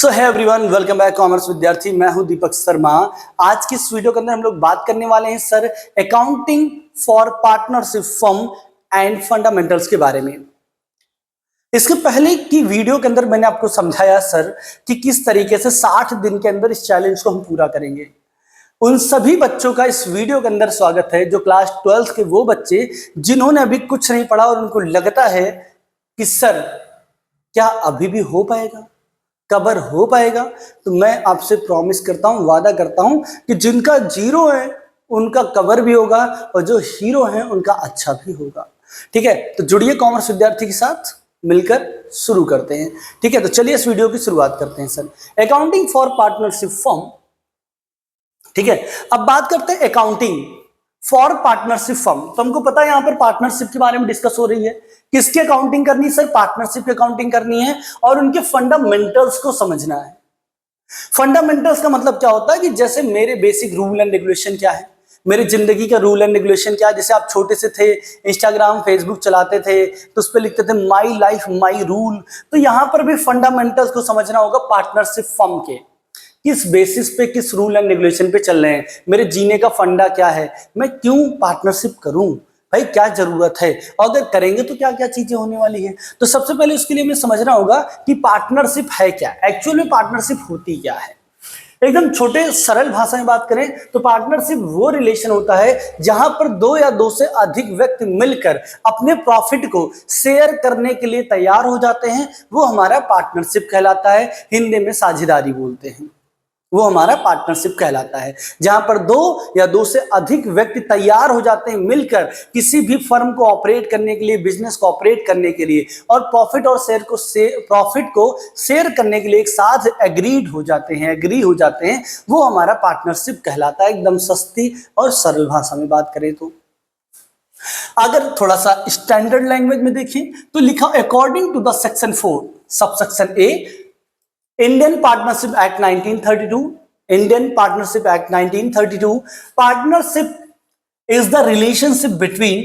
सो है everyone, welcome back commerce विद्यार्थी। मैं हूं दीपक शर्मा। आज की इस वीडियो के अंदर हम लोग बात करने वाले हैं sir accounting for partnership firm and fundamentals के बारे में। इसके पहले की वीडियो के अंदर मैंने आपको समझाया सर कि किस तरीके से 60 दिन के अंदर इस चैलेंज को हम पूरा करेंगे। उन सभी बच्चों का इस वीडियो के अंदर स्वागत है जो क्लास 12 के वो बच्चे जिन्होंने अभी कुछ नहीं पढ़ा और उनको लगता है कि सर क्या अभी भी हो पाएगा, कवर हो पाएगा। तो मैं आपसे प्रॉमिस करता हूं, वादा करता हूं कि जिनका जीरो है उनका कवर भी होगा और जो हीरो हैं उनका अच्छा भी होगा। ठीक है, तो जुड़िए कॉमर्स विद्यार्थी के साथ, मिलकर शुरू करते हैं। ठीक है, तो चलिए इस वीडियो की शुरुआत करते हैं sir accounting for partnership firm. ठीक है, अब बात करते हैं अकाउंटिंग फॉर पार्टनरशिप फर्म। तो हमको पता है यहां पर पार्टनरशिप के बारे में डिस्कस हो रही है। किसकी अकाउंटिंग करनी है सर? पार्टनरशिप की अकाउंटिंग करनी है और उनके फंडामेंटल्स को समझना है। फंडामेंटल्स का मतलब क्या होता है कि जैसे मेरे बेसिक रूल एंड रेगुलेशन क्या है, मेरी जिंदगी का रूल एंड रेगुलेशन क्या है। जैसे आप छोटे से थे, इंस्टाग्राम फेसबुक चलाते थे तो उस पर लिखते थे माई लाइफ माई रूल। तो यहां पर भी फंडामेंटल्स को समझना होगा पार्टनरशिप फर्म के। किस बेसिस पे, किस रूल एंड रेगुलेशन पे चल रहे हैं, मेरे जीने का फंडा क्या है, मैं क्यों पार्टनरशिप करूं, भाई क्या जरूरत है, और अगर करेंगे तो क्या क्या चीजें होने वाली है। तो सबसे पहले उसके लिए हमें समझना होगा कि पार्टनरशिप है क्या, एक्चुअल में पार्टनरशिप होती क्या है। एकदम छोटे सरल भाषा में बात करें तो पार्टनरशिप वो रिलेशन होता है जहां पर दो या दो से अधिक व्यक्ति मिलकर अपने प्रॉफिट को शेयर करने के लिए तैयार हो जाते हैं। वो हमारा पार्टनरशिप कहलाता है। हिंदी में साझेदारी बोलते हैं, वो हमारा पार्टनरशिप कहलाता है। जहां पर दो या दो से अधिक व्यक्ति तैयार हो जाते हैं मिलकर किसी भी फर्म को ऑपरेट करने के लिए, बिजनेस को ऑपरेट करने के लिए, और प्रॉफिट को शेयर करने के लिए एक साथ एग्री हो जाते हैं, वो हमारा पार्टनरशिप कहलाता है। एकदम सस्ती और सरल भाषा में बात करें तो अगर थोड़ा सा स्टैंडर्ड लैंग्वेज में देखें तो लिखा according to the section 4 subsection A Indian Partnership Act 1932, Indian Partnership Act 1932, partnership is the relationship between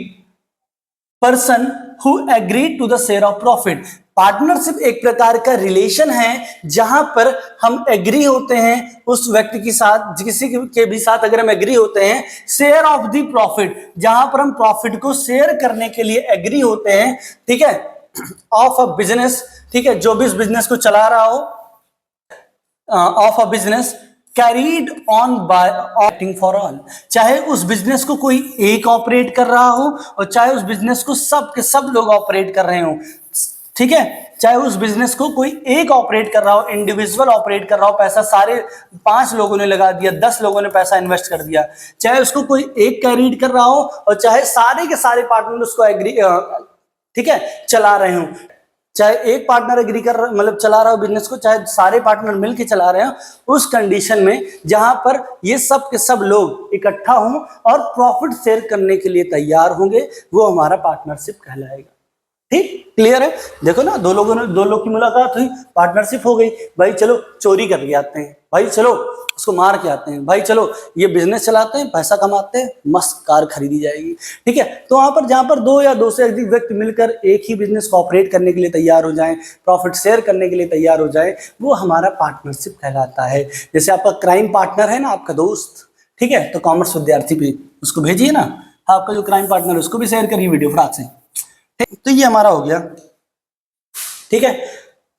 person who agreed to the share of profit. Partnership एक प्रकार का रिलेशन है जहां पर हम एग्री होते हैं उस व्यक्ति के साथ, किसी के भी साथ अगर हम एग्री होते हैं शेयर ऑफ द प्रॉफिट, जहां पर हम प्रॉफिट को शेयर करने के लिए एग्री होते हैं। ठीक है, ऑफ अ बिजनेस, ठीक है, जो भी इस बिजनेस को चला रहा हो, of a business carried on by operating for all, चाहे उस बिजनेस को कोई एक ऑपरेट कर रहा हो और चाहे उस बिजनेस को सब के सब लोग ऑपरेट कर रहे हो। ठीक है, चाहे उस बिजनेस को कोई एक ऑपरेट कर रहा हो, इंडिविजुअल ऑपरेट कर रहा हो, पैसा सारे 5 लोगों ने लगा दिया, 10 लोगों ने पैसा इन्वेस्ट कर दिया, चाहे उसको कोई एक कैरीड कर रहा हो और चाहे सारे के सारे पार्टनर उसको एग्री ठीक है चला रहे हो, चाहे एक पार्टनर एग्री कर मतलब चला रहा हो बिजनेस को, चाहे सारे पार्टनर मिलकर चला रहे हो। उस कंडीशन में जहां पर ये सब के सब लोग इकट्ठा हों और प्रॉफिट शेयर करने के लिए तैयार होंगे, वो हमारा पार्टनरशिप कहलाएगा। ठीक, क्लियर है? देखो ना, दो लोग की मुलाकात हुई, पार्टनरशिप हो गई। भाई चलो चोरी करके आते हैं, भाई चलो उसको मार के आते हैं, भाई चलो ये बिजनेस चलाते हैं, पैसा कमाते हैं, मस्त कार खरीदी जाएगी। ठीक है, तो वहां पर जहां पर दो या दो से अधिक व्यक्ति मिलकर एक ही बिजनेस को ऑपरेट करने के लिए तैयार हो जाएं, प्रॉफिट शेयर करने के लिए तैयार हो जाए, वो हमारा पार्टनरशिप कहलाता है। जैसे आपका क्राइम पार्टनर है ना, आपका दोस्त, ठीक है, तो कॉमर्स विद्यार्थी भी उसको भेजिए ना, आपका जो क्राइम पार्टनर है उसको भी शेयर करिए वीडियो फटाक से। तो ये हमारा हो गया, ठीक है,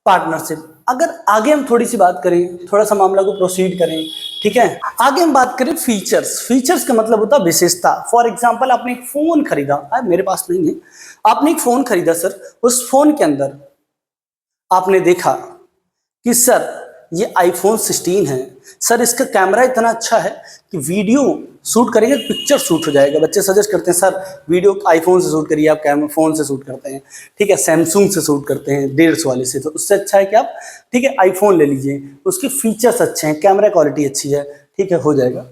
पार्टनरशिप। अगर आगे हम थोड़ी सी बात करें, थोड़ा सा मामला को प्रोसीड करें, ठीक है, आगे हम बात करें फीचर्स का मतलब होता है विशेषता। फॉर एग्जांपल आपने एक फोन खरीदा, मेरे पास नहीं है, आपने एक फोन खरीदा सर, उस फोन के अंदर आपने देखा कि सर ये आईफोन 16 है, सर इसका कैमरा इतना अच्छा है कि वीडियो शूट करेंगे पिक्चर शूट हो जाएगा। बच्चे सजेस्ट करते हैं सर वीडियो आईफोन से शूट करिए, आप कैमरा फोन से शूट करते हैं, ठीक है, सैमसंग से शूट करते हैं 150 वाले से, तो उससे अच्छा है कि आप, ठीक है, आईफोन ले लीजिए, उसके फीचर्स अच्छे हैं, कैमरा क्वालिटी अच्छी है, ठीक है, हो जाएगा।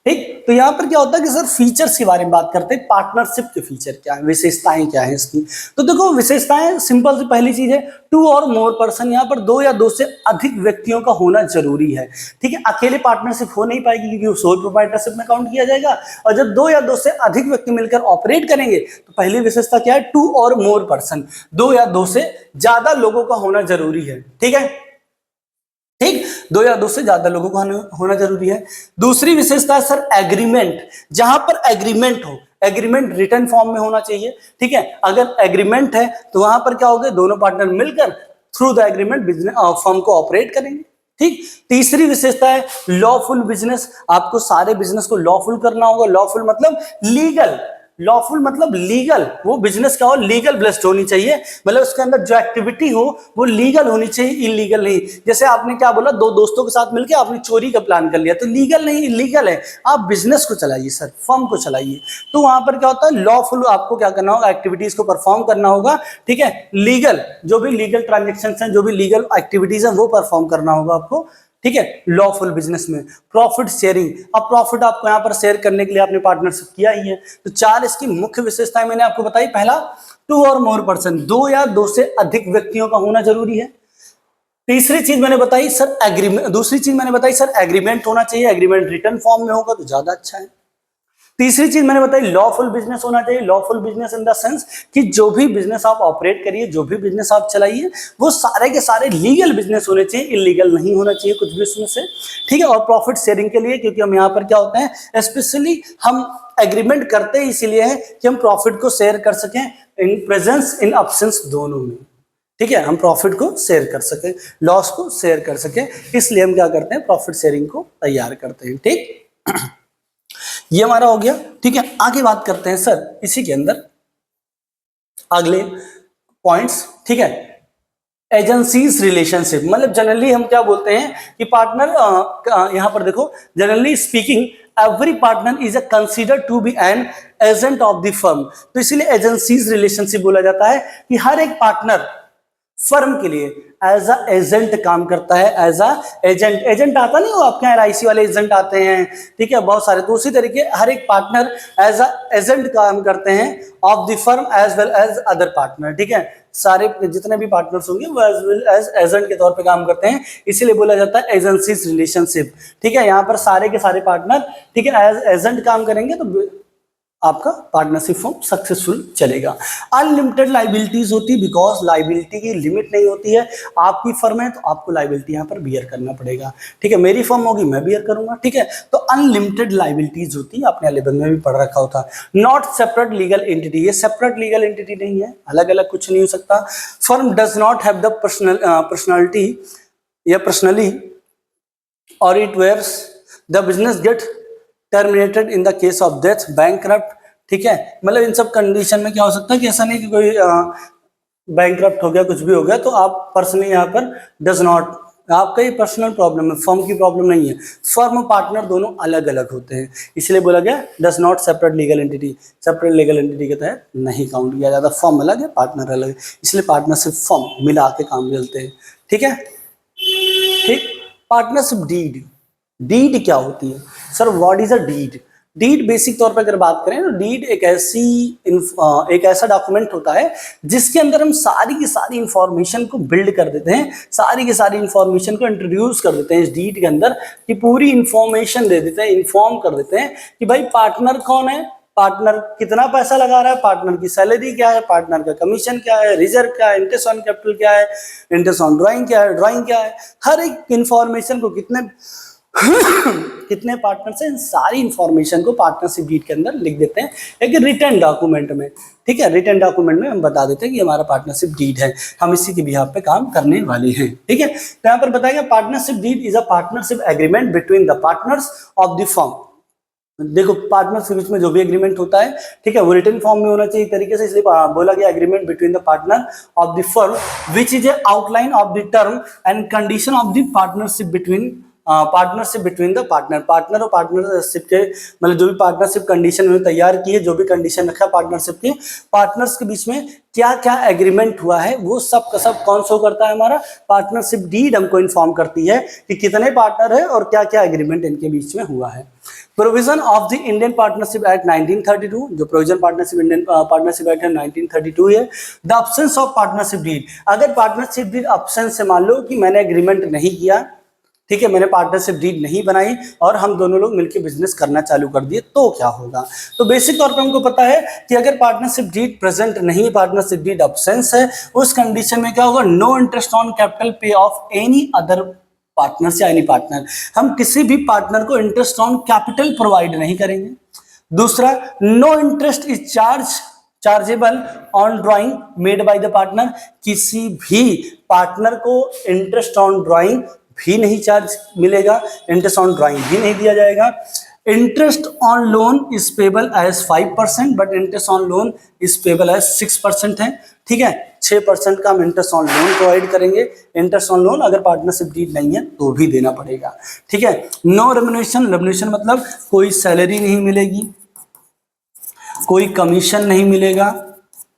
ठीक, तो यहां पर क्या होता है कि सर फीचर्स के बारे में बात करते हैं, पार्टनरशिप के फीचर क्या है, विशेषताएं क्या है इसकी। तो देखो विशेषताएं सिंपल सी पहली चीज है 2 और मोर पर्सन, यहां पर 2 या 2 से अधिक व्यक्तियों का होना जरूरी है। ठीक है, अकेले पार्टनरशिप हो नहीं पाएगी क्योंकि वो सोल प्रोप्राइटरशिप में काउंट किया जाएगा, और जब 2 या 2 से अधिक व्यक्ति मिलकर ऑपरेट करेंगे तो पहली विशेषता क्या है, 2 और मोर पर्सन, 2 या 2 से ज्यादा लोगों का होना जरूरी है। ठीक है, ठीक, दो या दो से ज्यादा लोगों को होना जरूरी है। दूसरी विशेषता है सर एग्रीमेंट, जहां पर एग्रीमेंट हो, एग्रीमेंट रिटन फॉर्म में होना चाहिए। ठीक है, अगर एग्रीमेंट है तो वहां पर क्या होगा, दोनों पार्टनर मिलकर through the agreement business firm को ऑपरेट करेंगे। ठीक, तीसरी विशेषता है लॉफुल बिजनेस, आपको सारे बिजनेस को लॉफुल करना होगा। लॉफुल मतलब लीगल, लॉफुल मतलब लीगल, वो बिजनेस क्या हो, लीगल ब्लेस्ड होनी चाहिए, मतलब उसके अंदर जो एक्टिविटी हो वो लीगल होनी चाहिए, इलीगल नहीं। जैसे आपने क्या बोला, दो दोस्तों के साथ मिलकर आपने चोरी का प्लान कर लिया, तो लीगल नहीं, इलीगल है। आप बिजनेस को चलाइए सर, फर्म को चलाइए, तो वहां पर क्या होता है, लॉफुल आपको क्या करना होगा, एक्टिविटीज को परफॉर्म करना होगा। ठीक है, लीगल, जो भी लीगल ट्रांजेक्शन है, जो भी लीगल एक्टिविटीज है वो परफॉर्म करना होगा आपको। ठीक है, लॉफुल बिजनेस में प्रॉफिट शेयरिंग, अब प्रॉफिट आपको यहां पर शेयर करने के लिए आपने पार्टनरशिप किया ही है, तो चार इसकी मुख्य विशेषताएं मैंने आपको बताई। पहला, 2 और मोर पर्सन, 2 या 2 से अधिक व्यक्तियों का होना जरूरी है। तीसरी चीज मैंने बताई सर एग्रीमेंट, दूसरी चीज मैंने बताई सर एग्रीमेंट होना चाहिए, एग्रीमेंट रिटन फॉर्म में होगा तो ज्यादा अच्छा है। तीसरी चीज मैंने बताई लॉफुल बिजनेस होना चाहिए। Lawful business in the sense कि जो भी बिजनेस आप ऑपरेट करिए, जो भी बिजनेस आप चलाइए, वो सारे के सारे लीगल बिजनेस होने चाहिए, इलीगल नहीं होना चाहिए कुछ भी उसमें से। ठीक है, और प्रॉफिट शेयरिंग के लिए, क्योंकि हम यहाँ पर क्या होता है, स्पेशली हम एग्रीमेंट करते ही इसीलिए है कि हम प्रॉफिट को शेयर कर सकें इन प्रेजेंस इन अब्सेंस दोनों में। ठीक है, हम प्रॉफिट को शेयर कर सके, लॉस को शेयर कर सके, इसलिए हम क्या करते हैं, प्रॉफिट शेयरिंग को तैयार करते हैं। ठीक, ये हमारा हो गया। ठीक है, आगे बात करते हैं सर इसी के अंदर अगले पॉइंट्स। ठीक है, एजेंसीज रिलेशनशिप, मतलब जनरली हम क्या बोलते हैं कि पार्टनर, यहां पर देखो, generally speaking every partner is consider to be an agent of the firm, तो इसीलिए एजेंसीज रिलेशनशिप बोला जाता है कि हर एक पार्टनर फर्म के लिए एज अ एजेंट काम करता है, एज अ एजेंट। एजेंट आता नहीं हो आपके यहाँ LIC वाले एजेंट आते हैं, ठीक है, बहुत सारे, तो उसी तरीके हर एक पार्टनर एज अ एजेंट काम करते हैं of the firm as well as other partner. ठीक है, सारे जितने भी पार्टनर्स होंगे वो एज वेल एज एजेंट के तौर पे काम करते हैं, इसीलिए बोला जाता है एजेंसीज रिलेशनशिप। ठीक है, यहाँ पर सारे के सारे पार्टनर, ठीक है, एज एजेंट काम करेंगे तो आपका पार्टनरशिप फॉर्म सक्सेसफुल चलेगा। अनलिमिटेड लाइबिलिटीज होती है, बिकॉज लाइबिलिटी की लिमिट नहीं होती है। आपकी फर्म है तो आपको लाइबिलिटी यहाँ पर बियर करना पड़ेगा। ठीक है, मेरी फर्म होगी मैं बियर करूंगा। ठीक है, तो अनलिमिटेड लाइबिलिटीज होती है, आपने 11 में भी पढ़ रखा होता। नॉट सेपरेट लीगल एंटिटी, ये सेपरेट लीगल एंटिटी नहीं है, अलग अलग कुछ नहीं हो सकता। Firm does not have the personality या पर्सनली और it wears the business get terminated in the case of death, bankrupt. ठीक है, मतलब इन सब कंडीशन में क्या हो सकता है कि ऐसा नहीं कि कोई बैंकरप्ट हो गया, कुछ भी हो गया, तो आप पर्सनली यहाँ पर डज नॉट, आपका ये पर्सनल प्रॉब्लम है, फर्म की प्रॉब्लम नहीं है। फर्म और पार्टनर दोनों अलग अलग होते हैं, इसलिए बोला गया does not separate legal entity, separate legal entity के तहत नहीं काउंट किया जाता। फर्म अलग है, पार्टनर अलग है, इसलिए पार्टनरशिप फर्म मिला के काम चलते हैं। ठीक है, ठीक, पार्टनरशिप डीड, डीड क्या होती है सर, what is a deed? Deed basic तौर पर अगर बात करें तो डीड एक ऐसा डॉक्यूमेंट होता है जिसके अंदर हम सारी की सारी इंफॉर्मेशन को बिल्ड कर देते हैं, सारी की सारी इंफॉर्मेशन को इंट्रोड्यूस कर देते हैं इस डीड के अंदर, कि पूरी इंफॉर्मेशन दे देते हैं, इन्फॉर्म कर देते हैं कि भाई पार्टनर कौन है, पार्टनर कितना पैसा लगा रहा है, पार्टनर की सैलरी क्या है, पार्टनर का कमीशन क्या है, रिजर्व क्या है, इंटरेस्ट ऑन कैपिटल क्या है, इंटरेस्ट ऑन ड्राइंग क्या है, ड्राइंग क्या है, हर एक इंफॉर्मेशन को कितने पार्टनर्स हैं, सारी इंफॉर्मेशन को पार्टनरशिप डीड के अंदर लिख देते हैं एक रिटन डॉक्यूमेंट में। ठीक है, रिटन डॉक्यूमेंट में हम बता देते हैं कि हमारा पार्टनरशिप डीड है, हम इसी के बिहाफ पे काम करने वाले हैं। ठीक है, तो यहाँ पर बताएगा partnership deed is a partnership agreement between the partners of the firm. देखो, पार्टनर्स के बीच में जो भी एग्रीमेंट होता है, ठीक है, वो रिटन फॉर्म में होना चाहिए तरीके से, इसलिए बोला गया agreement between the partner of the firm which is a outline of the term and condition of the partnership between the partner. Partner और पार्टनरशिप के, मतलब जो भी पार्टनरशिप कंडीशन में तैयार की है, जो भी कंडीशन रखा पार्टनरशिप के, पार्टनर्स के बीच में क्या क्या एग्रीमेंट हुआ है, वो सब का सब कौन शो करता है, हमारा पार्टनरशिप डीड हमको इन्फॉर्म करती है कि कितने पार्टनर है और क्या क्या एग्रीमेंट इनके बीच में हुआ है। Provision of the Indian partnership act 1932, जो provision partnership Indian partnership act है 1932 है। The absence of partnership deed, अगर पार्टनरशिप डीड अब्सेंस से मान लो कि मैंने एग्रीमेंट नहीं किया, ठीक है, मैंने पार्टनरशिप डीड नहीं बनाई और हम दोनों लोग मिलकर बिजनेस करना चालू कर दिए, तो क्या होगा? तो बेसिक तौर पे हमको पता है कि अगर पार्टनरशिप डीड प्रेजेंट नहीं, पार्टनरशिप डीड अब्सेंस है, उस कंडीशन में क्या होगा, नो इंटरेस्ट ऑन कैपिटल पे ऑफ एनी अदर पार्टनर या एनी पार्टनर, हम किसी भी पार्टनर को इंटरेस्ट ऑन कैपिटल प्रोवाइड नहीं करेंगे। दूसरा, no interest is chargeable on drawing made by the partner, किसी भी पार्टनर को इंटरेस्ट ऑन ड्राइंग भी नहीं चार्ज मिलेगा, इंटरेस्ट ऑन ड्राइंग भी नहीं दिया जाएगा। Interest on loan is payable as 5%, but interest on loan is payable as 6% है। ठीक है, 6% का हम इंटरेस्ट ऑन लोन प्रोवाइड करेंगे। इंटरेस्ट ऑन लोन अगर पार्टनरशिप डीड नहीं है तो भी देना पड़ेगा। ठीक है, नो रेम्युनरेशन, रेम्युनरेशन मतलब कोई सैलरी नहीं मिलेगी, कोई कमीशन नहीं मिलेगा।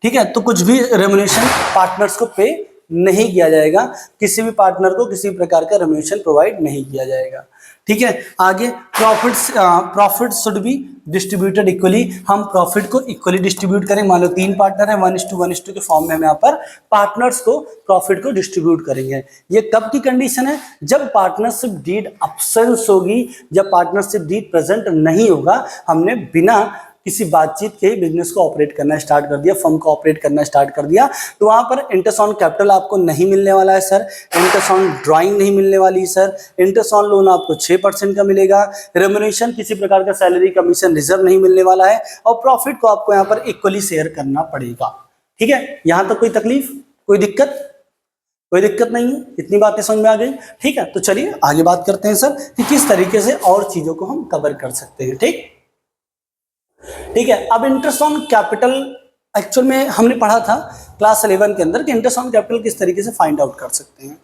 ठीक है, तो कुछ भी रेम्युनरेशन पार्टनर्स को पे नहीं किया जाएगा, किसी भी पार्टनर को किसी प्रकार का रेम्युनरेशन प्रोवाइड नहीं किया जाएगा। ठीक है, आगे profit should be distributed equally, हम प्रॉफिट को इक्वली डिस्ट्रीब्यूट करें। मान लो 3 पार्टनर है, 1:1 के फॉर्म में हम यहाँ पर पार्टनर्स को प्रॉफिट को डिस्ट्रीब्यूट करेंगे। ये कब की कंडीशन है? जब पार्टनरशिप डीड अब्सेंस होगी, जब पार्टनरशिप डीड प्रेजेंट नहीं होगा, हमने बिना किसी बातचीत के ही बिजनेस को ऑपरेट करना स्टार्ट कर दिया, फर्म को ऑपरेट करना स्टार्ट कर दिया, तो वहां पर इंटरेस्ट ऑन कैपिटल आपको नहीं मिलने वाला है सर, इंटरेस्ट ऑन ड्राइंग नहीं मिलने वाली है सर, इंटरेस्ट ऑन लोन आपको 6% का मिलेगा, रेम्युनरेशन किसी प्रकार का सैलरी कमीशन रिजर्व नहीं मिलने वाला है, और प्रॉफिट को आपको यहाँ पर इक्वली शेयर करना पड़ेगा। ठीक है, यहां तक कोई तकलीफ, कोई दिक्कत? कोई दिक्कत नहीं है, इतनी बातें समझ में आ गई। ठीक है, तो चलिए आगे बात करते हैं सर कि किस तरीके से और चीजों को हम कवर कर सकते हैं। ठीक है, अब इंटरेस्ट ऑन कैपिटल एक्चुअल में हमने पढ़ा था क्लास 11 के अंदर कि इंटरेस्ट ऑन कैपिटल किस तरीके से फाइंड आउट कर सकते हैं।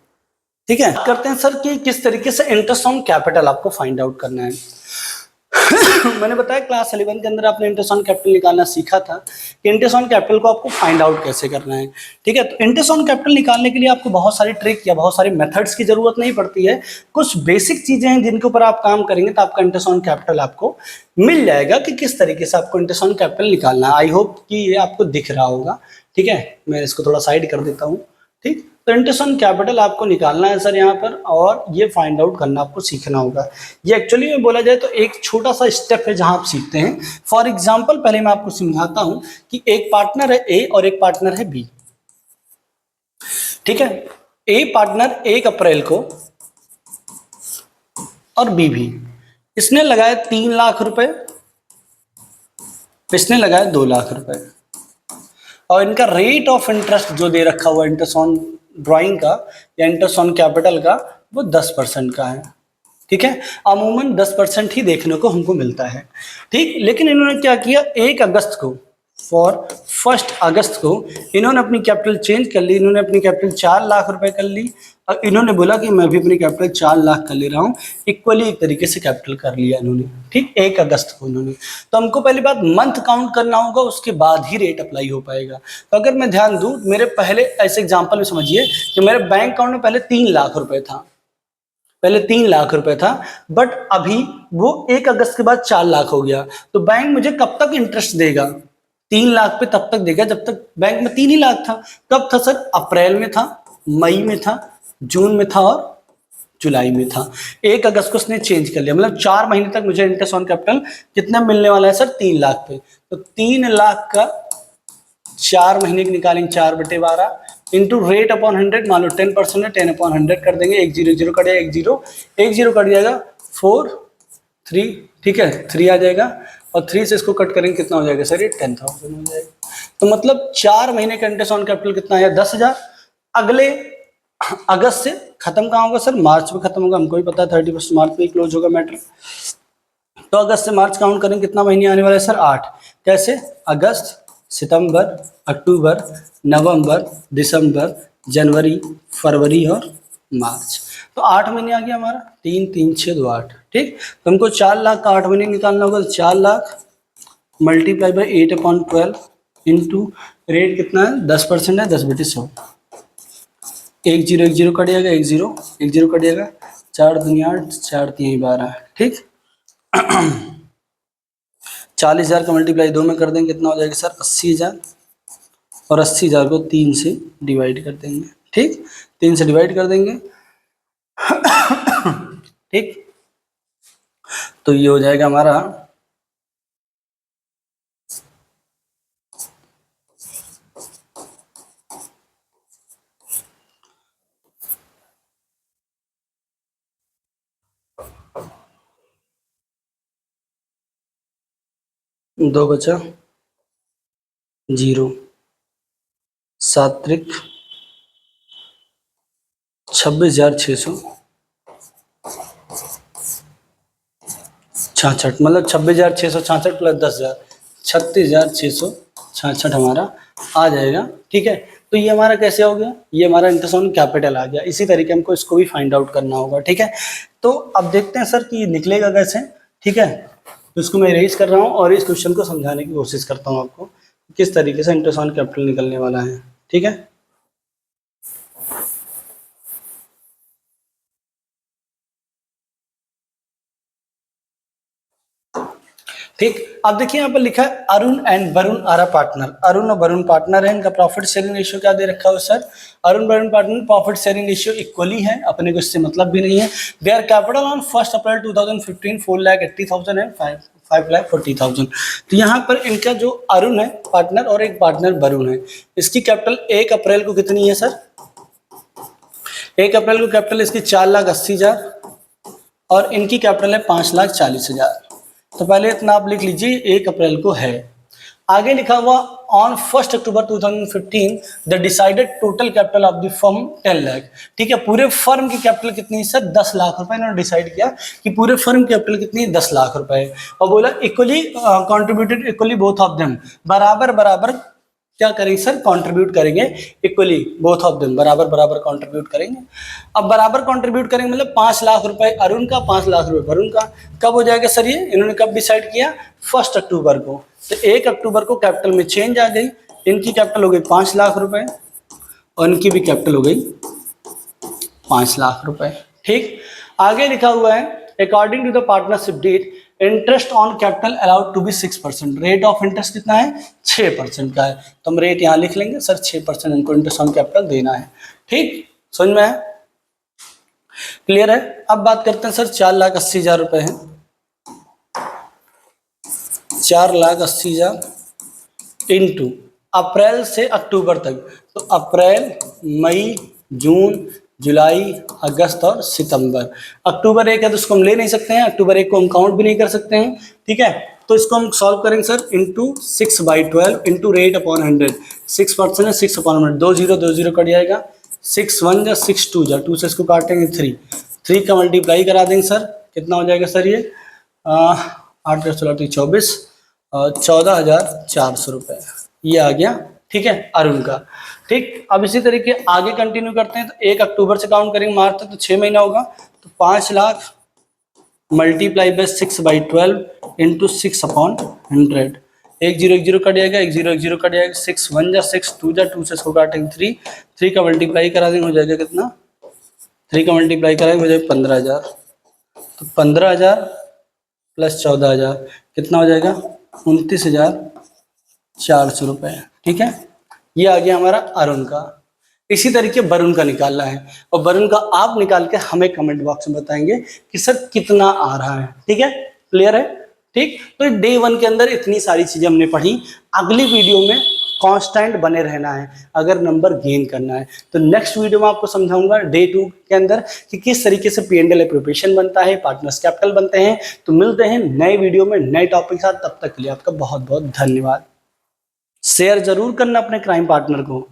ठीक है, करते हैं सर कि किस तरीके से इंटरेस्ट ऑन कैपिटल आपको फाइंड आउट करना है। मैंने बताया क्लास 11 के अंदर आपने इंटरेस्ट ऑन कैपिटल निकालना सीखा था कि इंटरेस्ट ऑन कैपिटल को आपको फाइंड आउट कैसे करना है। ठीक है, तो इंटरेस्ट ऑन कैपिटल निकालने के लिए आपको बहुत सारी ट्रिक या बहुत सारे मेथड्स की जरूरत नहीं पड़ती है, कुछ बेसिक चीजें हैं जिनके ऊपर आप काम करेंगे तो आपका इंटरेस्ट ऑन कैपिटल आपको मिल जाएगा कि किस तरीके से आपको इंटरेस्ट ऑन कैपिटल निकालना है। आई होप कि ये आपको दिख रहा होगा। ठीक है, मैं इसको थोड़ा साइड कर देता हूँ। ठीक, तो इंटरेस्ट ऑन कैपिटल आपको निकालना है सर यहाँ पर, और ये फाइंड आउट करना आपको सीखना होगा। ये एक्चुअली में बोला जाए तो एक छोटा सा स्टेप है जहां आप सीखते हैं। फॉर एग्जांपल पहले मैं आपको समझाता हूं कि एक पार्टनर है ए और एक पार्टनर है बी। ठीक है, ए पार्टनर 1 अप्रैल को और बी भी, इसने लगाया 3 लाख रुपए, इसने लगाया 2 लाख रुपए, और इनका रेट ऑफ इंटरेस्ट जो दे रखा हुआ इंटरेस्ट ऑन ड्राइंग का या इंटरेस्ट ऑन कैपिटल का वो 10% का है। ठीक है, अमूमन 10% ही देखने को हमको मिलता है। ठीक, लेकिन इन्होंने क्या किया, 1 अगस्त को, फॉर 1 अगस्त को इन्होंने अपनी कैपिटल चेंज कर ली, इन्होंने अपनी कैपिटल 4 लाख रुपए कर ली, और इन्होंने बोला कि मैं भी अपनी कैपिटल 4 लाख कर ले रहा हूँ, इक्वली एक तरीके से कैपिटल कर लिया इन्होंने। ठीक, 1 अगस्त को इन्होंने, तो हमको पहली बात मंथ काउंट करना होगा, उसके बाद ही रेट अप्लाई हो पाएगा। तो अगर मैं ध्यान दूं, मेरे पहले ऐसे एग्जाम्पल में समझिए कि मेरे बैंक अकाउंट में पहले 3 लाख रुपए था, पहले 3 लाख रुपए था, बट अभी वो 1 अगस्त के बाद 4 लाख हो गया। तो बैंक मुझे कब तक इंटरेस्ट देगा? 3 लाख पे तब तक देगा जब तक बैंक में 3 ही लाख था। कब था सर? अप्रैल में था, मई में था, जून में था और जुलाई में था। 1 अगस्त को उसने चेंज कर लिया, मतलब 4 महीने तक मुझे इंटरेस्ट ऑन कैपिटल कितना मिलने वाला है सर? 3 लाख पे। तो 3 लाख का 4 महीने की निकालेंगे, 4/12 इंटू रेट अपॉन 100, मान लो 10% है, 10/100 कर देंगे, 1 0 0 कट जाएगा, 1 0 कट जाएगा, 4 3, ठीक है 3 आ जाएगा, और 3 से इसको कट करेंगे कितना हो जाएगा सर? ये 10,000 हो जाएगा। तो मतलब 4 महीने का इंटरेस्ट ऑन कैपिटल कितना आया? 10,000। अगले अगस्त से खत्म कहाँ होगा सर? मार्च में खत्म होगा, हमको भी पता है 31 मार्च में क्लोज होगा मैटर। तो अगस्त से मार्च काउंट करें, कितना महीने आने वाला है सर? 8। कैसे? अगस्त, सितंबर, अक्टूबर, नवंबर, दिसंबर, जनवरी, फरवरी और मार्च। तो 8 महीने आ गया हमारा, 3 3 6 2 8। ठीक, तो हमको 4 लाख का 8 महीने निकालना होगा, तो 4 lakh multiply by 8/12 into rate कितना है? 10% है, 10/100। 1 0 1 0 कट जाएगा, 1 0 1 0 कट जाएगा, 4 दूनी 8, 4 3 12। ठीक, 40,000 का मल्टीप्लाई 2 में कर देंगे, कितना हो जाएगा सर? 80,000, और 80,000 को 3 से डिवाइड कर देंगे। ठीक, 3 से डिवाइड कर देंगे। ठीक, तो ये हो जाएगा हमारा दो बचा 0, 7 त्रिक 26,666, मतलब 26,666 प्लस 10,000, 36,666 हमारा आ जाएगा। ठीक है, तो ये हमारा कैसे हो गया, ये हमारा इंटरेस्ट ऑन कैपिटल आ गया। इसी तरीके हमको इसको भी फाइंड आउट करना होगा। ठीक है, तो अब देखते हैं सर कि ये निकलेगा कैसे। ठीक है, तो इसको मैं इरेज कर रहा हूँ और इस क्वेश्चन को समझाने की कोशिश करता हूँ आपको किस तरीके से इंटरेस्ट ऑन कैपिटल निकलने वाला है। ठीक है, ठीक। अब देखिए यहाँ पर लिखा है Arun and Varun are a partner. Arun और वरुण पार्टनर है, इनका प्रॉफिट शेयरिंग रेशियो क्या दे रखा है sir, Arun Varun partner profit sharing ratio equally है, अपने को इससे मतलब भी नहीं है। Their capital on 1 April 2015 4,80,000 and 5,40,000। तो यहाँ पर इनका जो अरुण है पार्टनर और एक पार्टनर वरुण है, इसकी कैपिटल 1 अप्रैल को कितनी है सर, 1 अप्रैल को कैपिटल इसकी 4,80,000 और इनकी कैपिटल है 5,40,000। तो पहले इतना आप लिख लीजिए 1 अप्रैल को है। आगे लिखा हुआ on 1 October 2015 the decided total capital of the firm 10 lakh. ठीक है, पूरे फर्म की कैपिटल कितनी है सर, 10 लाख रुपए। इन्होंने डिसाइड किया कि पूरे फर्म की कैपिटल कितनी है, 10 लाख रुपए। और बोला equally contributed equally both of them, बराबर बराबर क्या करेंगे सर, कंट्रीब्यूट करेंगे इक्वली बोथ ऑफ देम, बराबर बराबर कंट्रीब्यूट करेंगे। अब बराबर कंट्रीब्यूट करेंगे मतलब 5 लाख रुपए अरुण का, 5 लाख रुपए वरुण का। कब हो जाएगा सर ये, इन्होंने कब डिसाइड किया, 1 अक्टूबर को। तो 1 अक्टूबर को कैपिटल में चेंज आ गई, इनकी कैपिटल हो गई 5 लाख रुपए और इनकी भी कैपिटल हो गई 5 लाख रुपए। ठीक, आगे लिखा हुआ है according to the partnership deed interest on capital allowed to be 6%। Rate of interest कितना है, 6% का है। तो हम रेट यहाँ लिख लेंगे सर, 6% इनको इंटरेस्ट ऑन कैपिटल देना है। ठीक, समझ में है, क्लियर है। अब बात करते हैं सर 4,80,000 रुपए है, 4,80,000 इंटू अप्रैल से अक्टूबर तक। तो अप्रैल, मई, जून, जुलाई, अगस्त और सितंबर। अक्टूबर 1 है तो इसको हम ले नहीं सकते हैं, अक्टूबर 1 को हम काउंट भी नहीं कर सकते हैं। ठीक है, तो इसको हम सॉल्व करेंगे sir into 6/12 into rate upon 100। 6% है, 6 अपॉन 100, 2 0 2 0 कट जाएगा, 6 1 जा 6 2 जा 2 से इसको काटेंगे 3 का मल्टीप्लाई करा देंगे सर, कितना हो जाएगा सर ये 8 16 24 14,400 रुपये ये आ गया। ठीक है, अरुण का। ठीक, अब इसी तरीके आगे कंटिन्यू करते हैं। तो 1 अक्टूबर से काउंट करेंगे मार्च तक, तो 6 महीना होगा। तो 5 lakh multiply by 6/12 into 6 upon 100। 1 0 1 0 cut जाएगा, 1 0 1 0 कट जाएगा, 6 1 जा 6 2 जा 2 से इसको काटेंगे 3 का मल्टीप्लाई करा देंगे, हो जाएगा कितना, 3 का मल्टीप्लाई कराएंगे हो जाएगा 15,000। तो 15,000 प्लस 14,000 कितना हो जाएगा, 29,400 रुपये। ठीक है, ये आ गया हमारा अरुण का। इसी तरीके वरुण का निकालना है और वरुण का आप निकाल के हमें कमेंट बॉक्स में बताएंगे कि सर कितना आ रहा है। ठीक है, क्लियर है। ठीक, तो डे 1 के अंदर इतनी सारी चीजें हमने पढ़ी। अगली वीडियो में कांस्टेंट बने रहना है अगर नंबर गेन करना है। तो नेक्स्ट वीडियो में आपको समझाऊंगा डे 2 के अंदर कि किस तरीके से P&L एप्रोप्रिएशन बनता है, पार्टनर्स कैपिटल बनते हैं। तो मिलते हैं नए वीडियो में नए टॉपिक के साथ, तब तक के लिए आपका बहुत बहुत धन्यवाद। शेयर जरूर करना अपने क्राइम पार्टनर को।